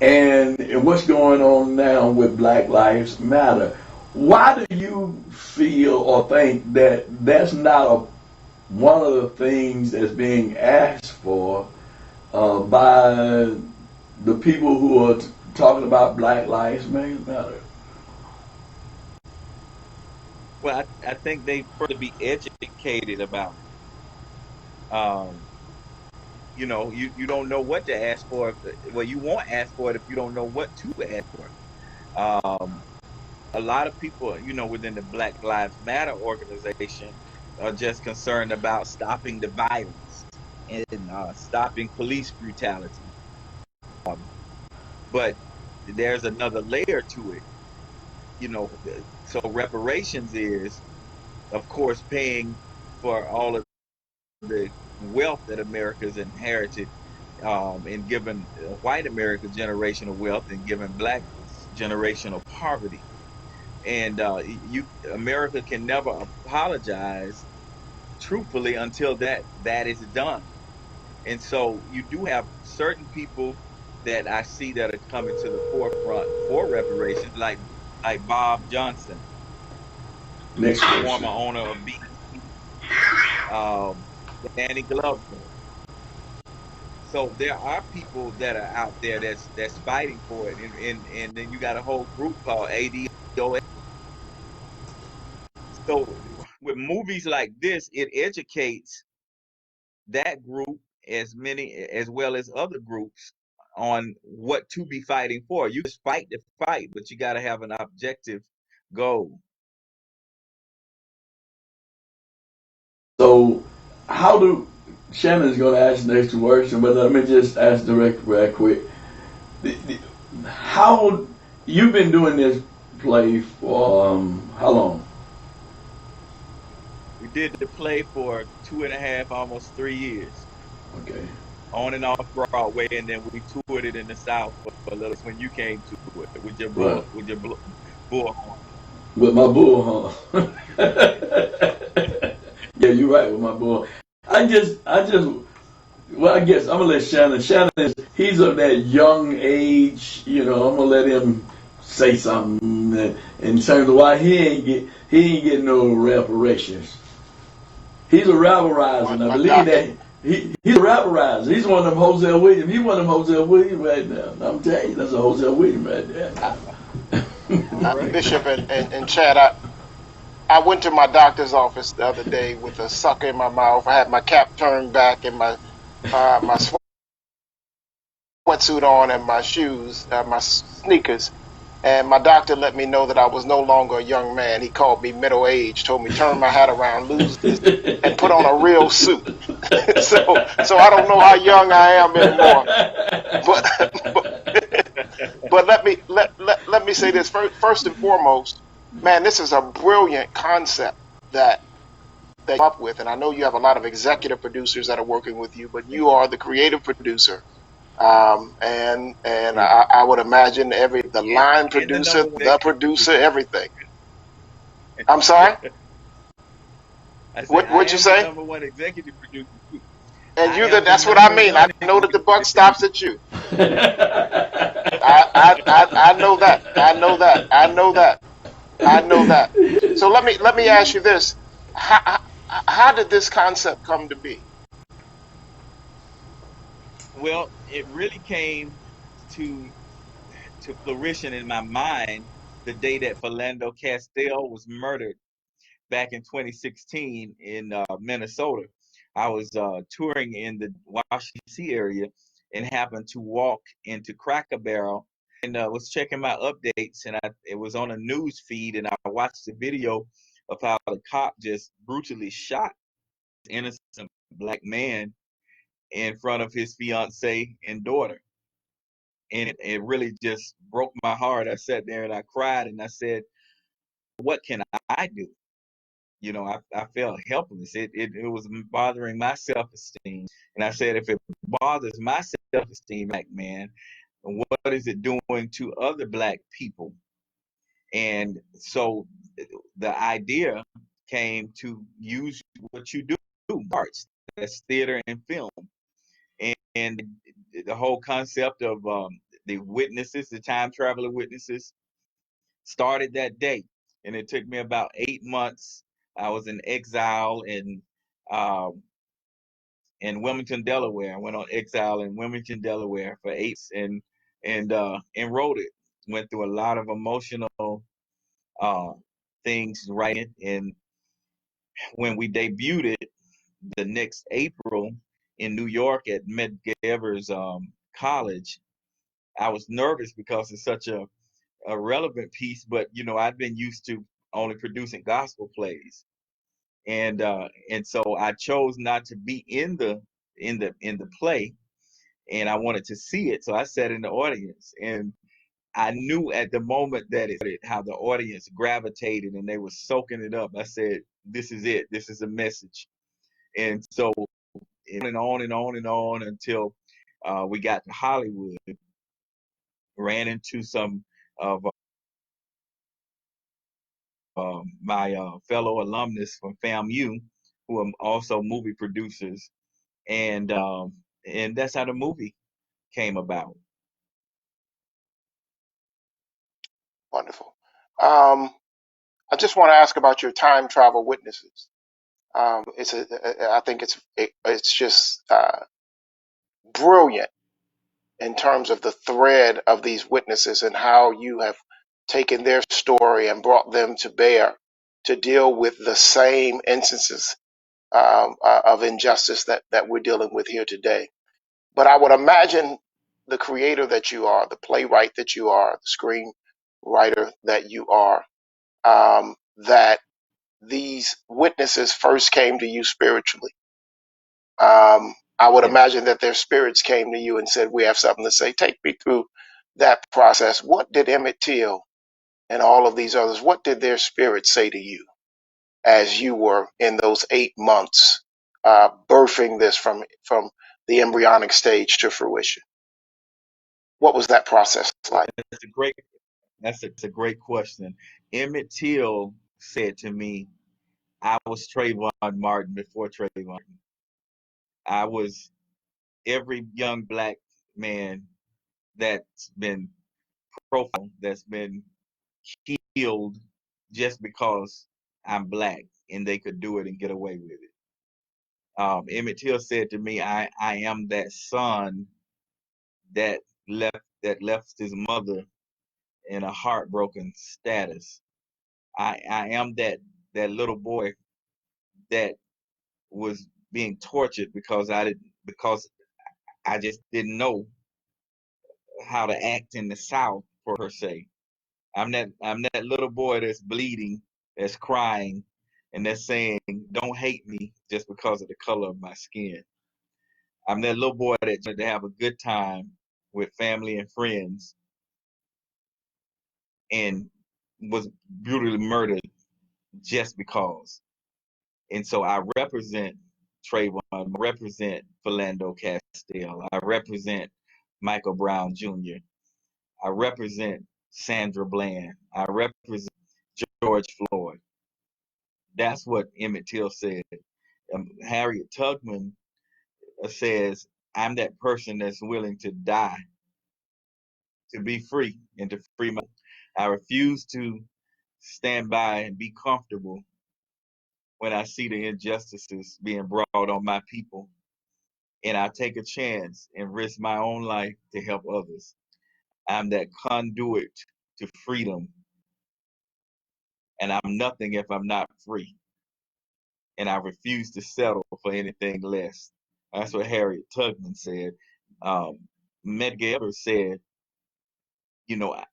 [SPEAKER 3] and what's going on now with Black Lives Matter. Why do you feel or think that that's not one of the things that's being asked for by the people who are talking about Black Lives Matter?
[SPEAKER 8] Well, I think they further be educated about it. You don't know what to ask for. Well, you won't ask for it if you don't know what to ask for. Um, a lot of people, within the Black Lives Matter organization are just concerned about stopping the violence and stopping police brutality. But there's another layer to it, so reparations is, of course, paying for all of the wealth that America's inherited, and given white America generational wealth and given black generational poverty. And America can never apologize truthfully until that is done. And so you do have certain people that I see that are coming to the forefront for reparations, like Bob Johnson,
[SPEAKER 3] Next
[SPEAKER 8] former
[SPEAKER 3] question.
[SPEAKER 8] owner of BET, um, Danny Glover. So there are people that are out there that's fighting for it, and then you got a whole group called ADOS. So with movies like this, it educates that group as well as other groups on what to be fighting for. You just fight the fight, but you got to have an objective goal.
[SPEAKER 3] So, how do Shannon's going to ask the next question, but let me just ask direct right quick. How you've been doing this play for how long?
[SPEAKER 8] We did the play for 2.5, almost 3 years,
[SPEAKER 3] Okay,
[SPEAKER 8] on and off Broadway, and then we toured it in the South for a little. When you came to it with your
[SPEAKER 3] right.
[SPEAKER 8] bullhorn.
[SPEAKER 3] With my bull, huh? Yeah, you're right with my bull. Well, I guess I'm gonna let Shannon. He's of that young age. I'm gonna let him say something in terms of why he ain't getting no reparations. He's a rabberizer, and I
[SPEAKER 4] My
[SPEAKER 3] believe
[SPEAKER 4] doctor,
[SPEAKER 3] that he's a rabberizer. He's one of them Hosea Williams. He's one of them Hosea Williams right now. I'm telling you, that's a Hosea Williams right there.
[SPEAKER 8] All right.
[SPEAKER 4] Bishop and Chad, I went to my doctor's office the other day with a sucker in my mouth. I had my cap turned back and my sweatsuit on and my shoes, my sneakers. And my doctor let me know that I was no longer a young man. He called me middle aged, told me turn my hat around, lose this, and put on a real suit. so I don't know how young I am anymore. But let me say this first and foremost, man. This is a brilliant concept that you come up with, and I know you have a lot of executive producers that are working with you, but you are the creative producer, and I would imagine the line
[SPEAKER 8] And the
[SPEAKER 4] producer,
[SPEAKER 8] number one
[SPEAKER 4] the
[SPEAKER 8] executive
[SPEAKER 4] producer,
[SPEAKER 8] producer.
[SPEAKER 4] everything. I'm sorry.
[SPEAKER 8] I say I
[SPEAKER 4] What'd you
[SPEAKER 8] am the
[SPEAKER 4] say?
[SPEAKER 8] number one executive producer too.
[SPEAKER 4] And
[SPEAKER 8] I
[SPEAKER 4] you
[SPEAKER 8] am the
[SPEAKER 4] that's what I
[SPEAKER 8] number
[SPEAKER 4] mean. I
[SPEAKER 8] one
[SPEAKER 4] know that the buck
[SPEAKER 8] executive
[SPEAKER 4] stops
[SPEAKER 8] producer.
[SPEAKER 4] at you. I know that. I know that. I know that. I know that. So let me ask you this: how did this concept come to be?
[SPEAKER 8] Well, it really came to to fruition in my mind the day that Philando Castile was murdered back in 2016 in Minnesota. I was touring in the Washington D.C. area and happened to walk into Cracker Barrel and was checking my updates, and it was on a news feed, and I watched the video of how the cop just brutally shot an innocent black man in front of his fiance and daughter. And it really just broke my heart. I sat there and I cried and I said, what can I do? You know, I felt helpless. It was bothering my self-esteem. And I said, if it bothers my self-esteem, black man, what is it doing to other black people? And so the idea came to use what you do, arts, that's theater and film. And the whole concept of the witnesses, the time traveler witnesses, started that day. And it took me about 8 months. I was in exile in Wilmington, Delaware. I went on exile in Wilmington, Delaware for 8 and wrote it. Went through a lot of emotional things writing. And when we debuted it the next April in New York at Medgar Evers College, I was nervous because it's such a relevant piece, but you know, I've been used to only producing gospel plays. And so I chose not to be in the play, and I wanted to see it. So I sat in the audience, and I knew at the moment that how the audience gravitated and they were soaking it up. I said, this is it. This is a message. And so it went on and on and on until we got to Hollywood, ran into some of my fellow alumnus from FAMU, who are also movie producers, and that's how the movie came about.
[SPEAKER 4] Wonderful. I just want to ask about your time travel witnesses. I think it's just brilliant in terms of the thread of these witnesses and how you have taken their story and brought them to bear to deal with the same instances of injustice that we're dealing with here today. But I would imagine the creator that you are, the playwright that you are, the screenwriter that you are, that these witnesses first came to you spiritually. I would
[SPEAKER 8] Yes.
[SPEAKER 4] imagine that their spirits came to you and said, we have something to say. Take me through that process. What did Emmett Till and all of these others, what did their spirits say to you as you were in those 8 months birthing this from the embryonic stage to fruition? What was that process like?
[SPEAKER 8] That's a great a great question. Emmett Till said to me, I was Trayvon Martin before Trayvon Martin. I was every young black man that's been profiled, that's been killed just because I'm black and they could do it and get away with it. Emmett Till said to me, I am that son that left his mother in a heartbroken status. I am that little boy that was being tortured because I just didn't know how to act in the South per se. I'm that little boy that's bleeding, that's crying, and that's saying, "Don't hate me just because of the color of my skin." I'm that little boy that wanted to have a good time with family and friends, and was brutally murdered just because. And so I represent Trayvon, I represent Philando Castile, I represent Michael Brown Jr., I represent Sandra Bland, I represent George Floyd. That's what Emmett Till said. Harriet Tubman says, I'm that person that's willing to die to be free and to free my. I refuse to stand by and be comfortable when I see the injustices being brought on my people. And I take a chance and risk my own life to help others. I'm that conduit to freedom and I'm nothing if I'm not free. And I refuse to settle for anything less. That's what Harriet Tubman said. Medgar Evers said,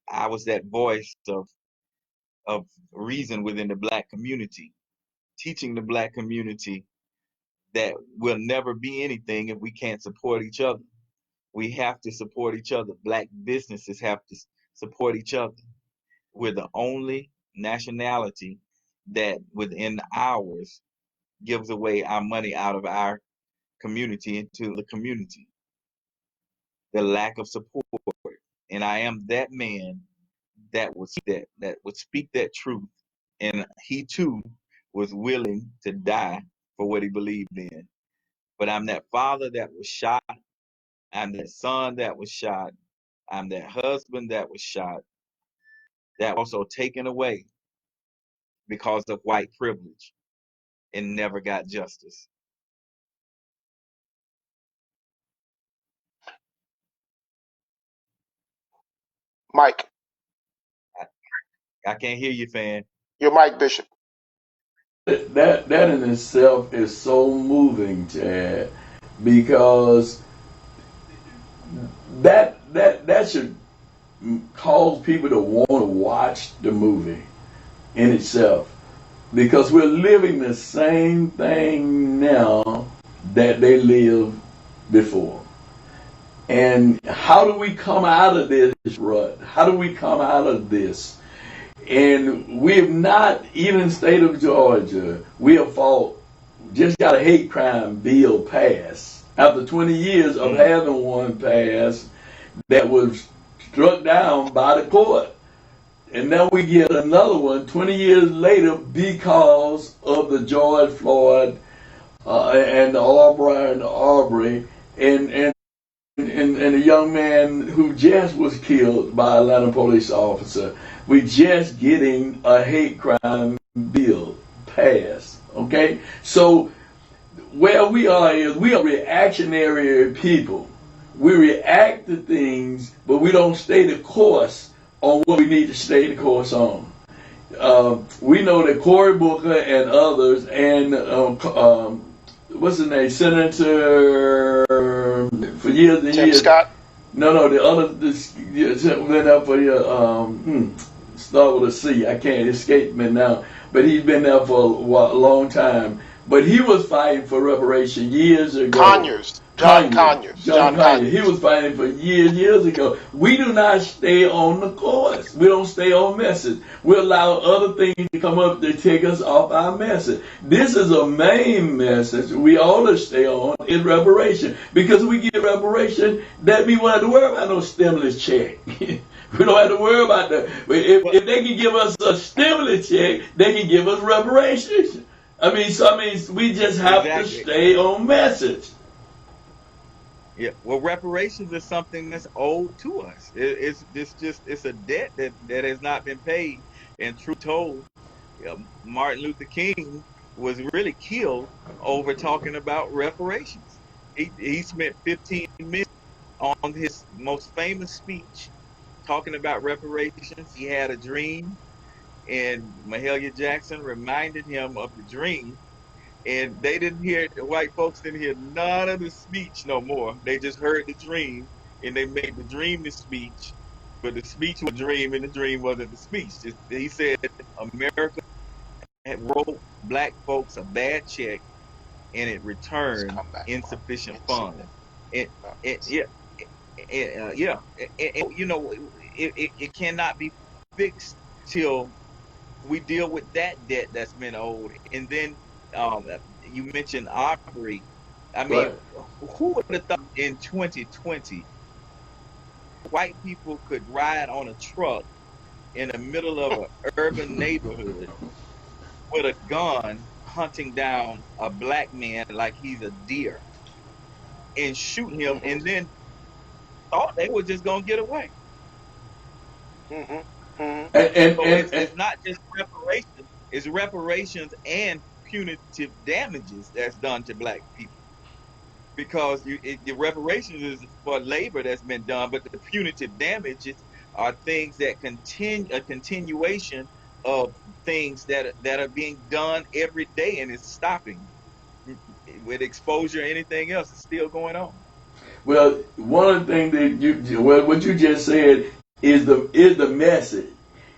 [SPEAKER 8] I was that voice of reason within the Black community, teaching the Black community that we'll never be anything if we can't support each other. We have to support each other. Black businesses have to support each other. We're the only nationality that within hours gives away our money out of our community into the community. The lack of support. And I am that man that would speak that truth. And he too was willing to die for what he believed in. But I'm that father that was shot. I'm that son that was shot. I'm that husband that was shot. That also taken away because of white privilege and never got justice.
[SPEAKER 4] Mike,
[SPEAKER 8] I can't hear you, Fann.
[SPEAKER 4] your mic, Bishop.
[SPEAKER 3] That in itself is so moving, Chad, because that should cause people to want to watch the movie in itself, because we're living the same thing now that they lived before. And how do we come out of this rut? How do we come out of this? And we have not, even in the state of Georgia, we have just got a hate crime bill passed after 20 years of having one passed that was struck down by the court. And now we get another one 20 years later because of the George Floyd and the Arbery and a young man who just was killed by an Atlanta police officer. We just getting a hate crime bill passed. Okay? So where we are is we are reactionary people. We react to things, but we don't stay the course on what we need to stay the course on. We know that Cory Booker and others, and what's his name, Senator for years and
[SPEAKER 4] Tim
[SPEAKER 3] years.
[SPEAKER 4] Scott?
[SPEAKER 3] No, the other went up for start with a C. I can't escape me now, but he's been there for a long time. But he was fighting for reparation years ago.
[SPEAKER 4] John Conyers.
[SPEAKER 3] He was fighting for years ago. We do not stay on the course. We don't stay on message. We allow other things to come up to take us off our message. This is a main message we ought to stay on, is reparation. Because if we get reparation, that means we don't have to worry about no stimulus check. We don't have to worry about that. If they can give us a stimulus check, they can give us reparations. We just have to stay on message.
[SPEAKER 8] Yeah, well, reparations is something that's owed to us. It's a debt that has not been paid. And truth told, Martin Luther King was really killed over talking about reparations. He spent 15 minutes on his most famous speech talking about reparations. He had a dream, and Mahalia Jackson reminded him of the dream. And they didn't hear, the white folks didn't hear none of the speech no more. They just heard the dream, and they made the dream the speech, but the speech was a dream, and the dream wasn't the speech. He said America had wrote black folks a bad check, and it returned insufficient funds. It cannot be fixed till we deal with that debt that's been owed. And then you mentioned Aubrey. I mean,
[SPEAKER 3] Right.
[SPEAKER 8] who would have thought in 2020 white people could ride on a truck in the middle of an urban neighborhood with a gun hunting down a black man like he's a deer and shoot him, and then thought they were just gonna get away? It's not just reparations; it's reparations and punitive damages that's done to black people. Because the reparations is for labor that's been done, but the punitive damages are things that continue a continuation of things that are being done every day, and it's stopping. With exposure, anything else is still going on.
[SPEAKER 3] Well, one of the things that what you just said is the message.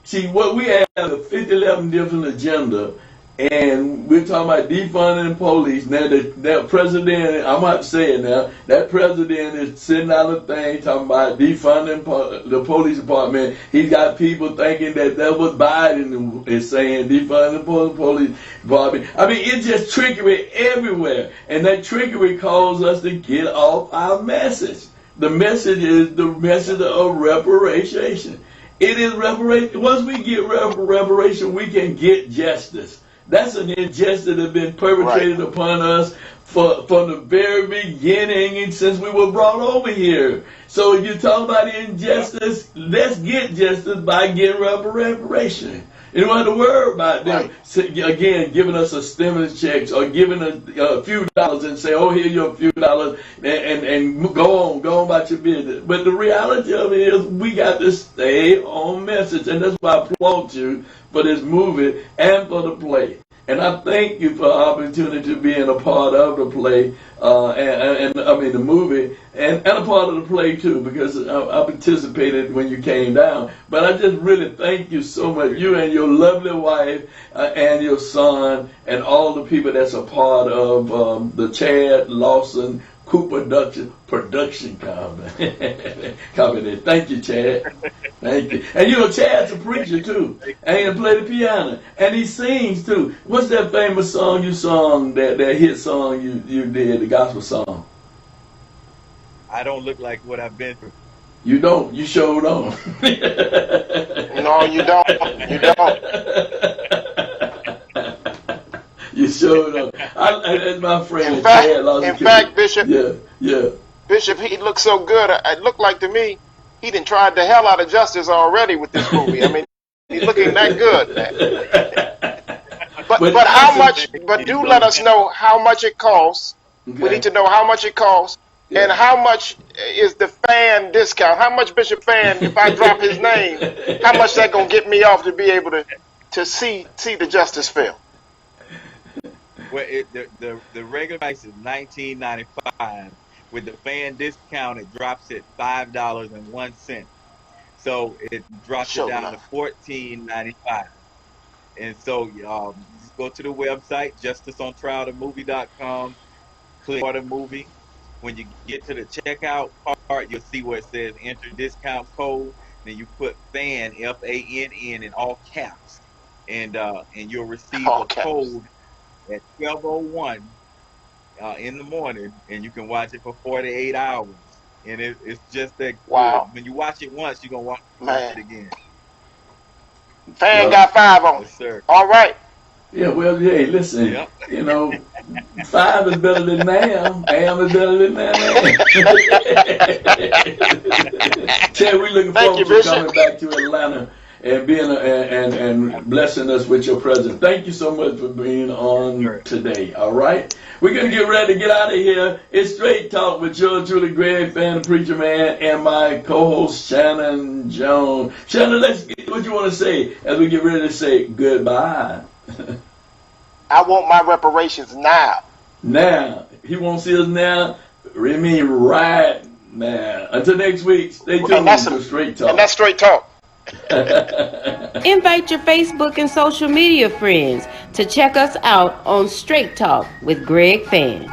[SPEAKER 3] See, what we have a 50-11 different agenda, and we're talking about defunding the police. Now, that president, I'm about to say it now, that president is sitting out a thing talking about defunding the police department. He's got people thinking that what Biden is saying, defunding the police department. I mean, it's just trickery everywhere, and that trickery calls us to get off our message. The message is the message of reparation. It is reparation. Once we get reparation, we can get justice. That's an injustice that has been perpetrated upon us from the very beginning and since we were brought over here. So if you talk about injustice, let's get justice by getting reparation. You don't have to worry about them, again, giving us a stimulus checks or giving us a few dollars and say, oh, here you a few dollars and go on about your business. But the reality of it is we got to stay on message. And that's why I applaud you for this movie and for the play. And I thank you for the opportunity to being a part of the play, and I mean the movie, and a part of the play too, because I participated when you came down. But I just really thank you so much, you and your lovely wife and your son, and all the people that's a part of the Chad Lawson production company. Thank you, Chad. Thank you. And you know, Chad's a preacher too, and he play the piano, and he sings too. What's that famous song you sung? That hit song you did, the gospel song.
[SPEAKER 8] I don't look like what I've been through.
[SPEAKER 3] You don't. You sure don't.
[SPEAKER 4] No, you don't. You don't.
[SPEAKER 3] You sure don't. That's my friend.
[SPEAKER 4] In fact, Bishop.
[SPEAKER 3] Yeah.
[SPEAKER 4] Bishop, he looked so good. It looked like to me he done tried the hell out of justice already with this movie. I mean, he's looking that good, man. But how much? But do let us know how much it costs. Okay. We need to know how much it costs. Yeah. And how much is the Fann discount? How much Bishop Fann, if I drop his name, how much that gonna get me off to be able to see the justice film?
[SPEAKER 8] Well, the regular price is $19.95. With the Fann discount, it drops at $5.01. So it drops it down to $14.95. And so just go to the website, justiceontrialthemovie.com, click on the movie. When you get to the checkout part, you'll see where it says enter discount code. Then you put Fann, Fann, in all caps, and you'll receive a code at 12:01 in the morning, and you can watch it for 48 hours. And it's just that good. When you watch it once, you're gonna watch it again.
[SPEAKER 4] Fann got 5 on.
[SPEAKER 8] Yes, sir.
[SPEAKER 4] All right.
[SPEAKER 3] Yeah, well, hey, listen, you know, 5 is better than Nam. Am is better than Nam. Chad, we're looking forward to coming back to Atlanta and being and blessing us with your presence. Thank you so much for being on today. All right, we're gonna get ready to get out of here. It's Straight Talk with yours truly, Greg Fann, the Preacherman, and my co-host Shanan Jones. Shanan, let's get what you want to say as we get ready to say goodbye.
[SPEAKER 4] I want my reparations now.
[SPEAKER 3] Now. He won't see us now. I mean right now. Until next week, stay tuned to Straight Talk.
[SPEAKER 4] And that's Straight Talk.
[SPEAKER 1] Invite your Facebook and social media friends to check us out on Straight Talk with Greg Fann.